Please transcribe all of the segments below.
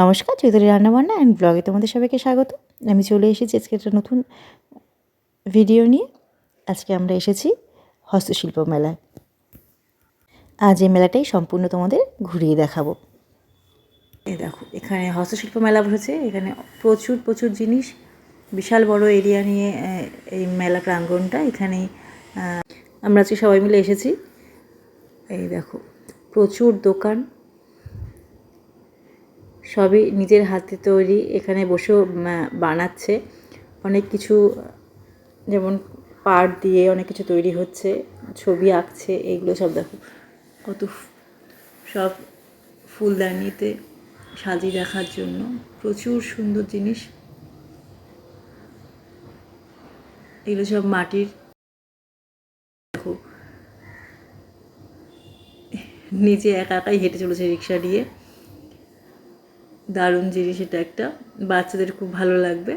নমস্কার, চৌধুরী রান্নাবান্না অ্যান্ড ব্লগে তোমাদের সবাইকে স্বাগত। আমি চলে এসেছি আজকে একটা নতুন ভিডিও নিয়ে। আজকে আমরা এসেছি হস্তশিল্প মেলায়। আজ এই মেলাটাই সম্পূর্ণ তোমাদের ঘুরিয়ে দেখাবো। এই দেখো, এখানে হস্তশিল্প মেলা বসেছে। এখানে প্রচুর প্রচুর জিনিস, বিশাল বড় এরিয়া নিয়ে এই মেলা প্রাঙ্গণটা। এখানে আমরা আজকে সবাই মিলে এসেছি। এই দেখো, প্রচুর দোকান, সবই নিজের হাতে তৈরি। এখানে বসেও বানাচ্ছে অনেক কিছু, যেমন পাট দিয়ে অনেক কিছু তৈরি হচ্ছে, ছবি আঁকছে। এইগুলো সব দেখো, কত সব ফুলদানিতে সাজিয়ে রাখার জন্য প্রচুর সুন্দর জিনিস। এগুলো সব মাটির। দেখো, নিজে একা একাই হেঁটে চলেছে রিক্সা দিয়ে। দারুণ জিনিস এটা, একটা বাচ্চাদের খুব ভালো লাগবে।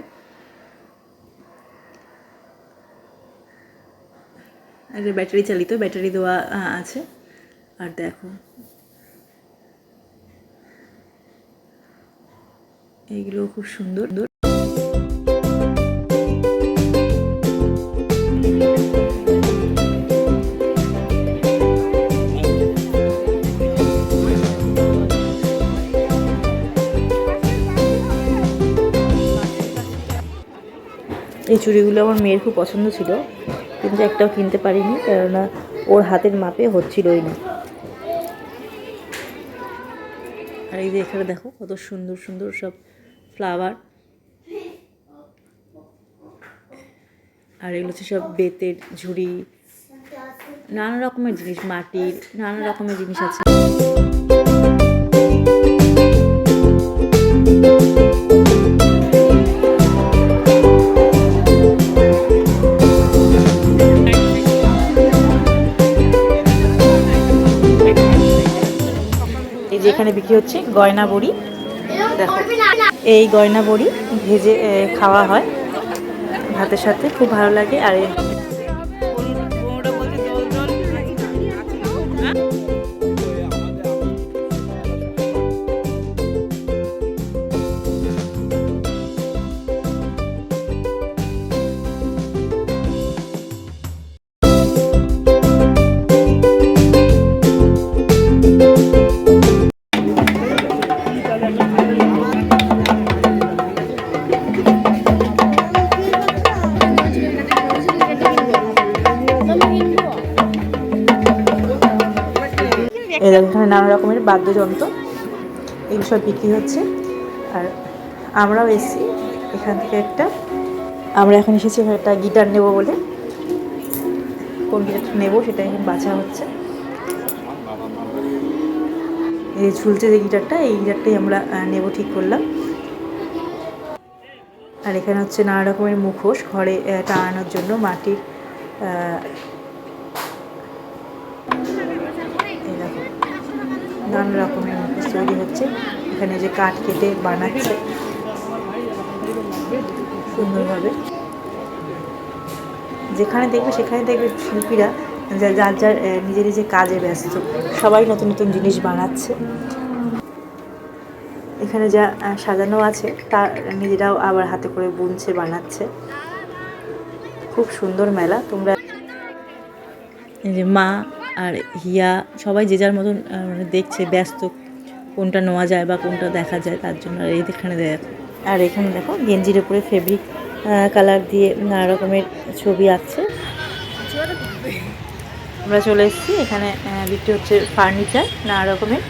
একটা ব্যাটারি চালিত, ব্যাটারি দেওয়া আছে। আর দেখো, এইগুলো খুব সুন্দর। এই চুড়িগুলো আমার মেয়ের খুব পছন্দ ছিল, কিন্তু একটাও কিনতে পারিনি, কেননা ওর হাতের মাপে হচ্ছিলই না। আর এই যে এখানে দেখো, কত সুন্দর সুন্দর সব ফ্লাওয়ার। আর এগুলো হচ্ছে সব বেতের ঝুড়ি, নানা রকমের জিনিস, মাটির নানা রকমের জিনিস আছে। এই যে এখানে বিক্রি হচ্ছে গয়না বড়ি। দেখো, এই গয়না বড়ি ভেজে খাওয়া হয় ভাতের সাথে, খুব ভালো লাগে। আর এখানে নানা রকমের বাদ্যযন্ত্র, এগুলো সব বিক্রি হচ্ছে। আর আমরাও এসেছি এখান থেকে আমরা এখন এসেছি একটা গিটার নেব বলে। কোন গিটারটা নেবো সেটা এখন বাছা হচ্ছে। এই ঝুলছে যে গিটারটা, এই গিটারটাই আমরা নেব ঠিক করলাম। আর এখানে হচ্ছে নানা রকমের মুখোশ ঘরে টাঙানোর জন্য, মাটির। নানা রকমের মুখোশ তৈরি হচ্ছে। এখানে যে কাঠ কেটে বানাচ্ছে সুন্দরভাবে। যেখানে দেখবে সেখানে দেখবে শিল্পীরা যার যার নিজের নিজের কাজে ব্যস্ত, সবাই নতুন নতুন জিনিস বানাচ্ছে। এখানে যা সাজানো আছে তা নিজেরাও আবার হাতে করে বুনছে, বানাচ্ছে। খুব সুন্দর মেলা। তোমরা এই যে মা আর হিয়া সবাই যে যার মতন মানে দেখছে, ব্যস্ত, কোনটা নেওয়া যায় বা কোনটা দেখা যায় তার জন্য। আর এখানে দেখো, আর এখানে দেখো গেঞ্জির উপরে ফেব্রিক কালার দিয়ে নানা রকমের ছবি আঁকছে। আমরা চলে এসেছি, এখানে বিক্রি হচ্ছে ফার্নিচার নানা রকমের।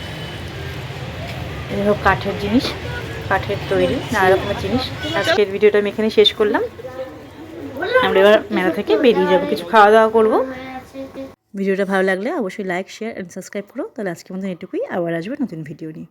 এসব কাঠের জিনিস, কাঠের তৈরি নানা রকমের জিনিস। আজকের ভিডিওটা আমি এখানে শেষ করলাম। আমরা এবার মেলা থেকে বেরিয়ে যাবো, কিছু খাওয়া দাওয়া করবো। ভিডিওটা ভালো লাগলে অবশ্যই লাইক, শেয়ার অ্যান্ড সাবস্ক্রাইব করো। তাহলে আজকের মতন এটুকুই, আবার আসবে নতুন ভিডিও নিয়ে।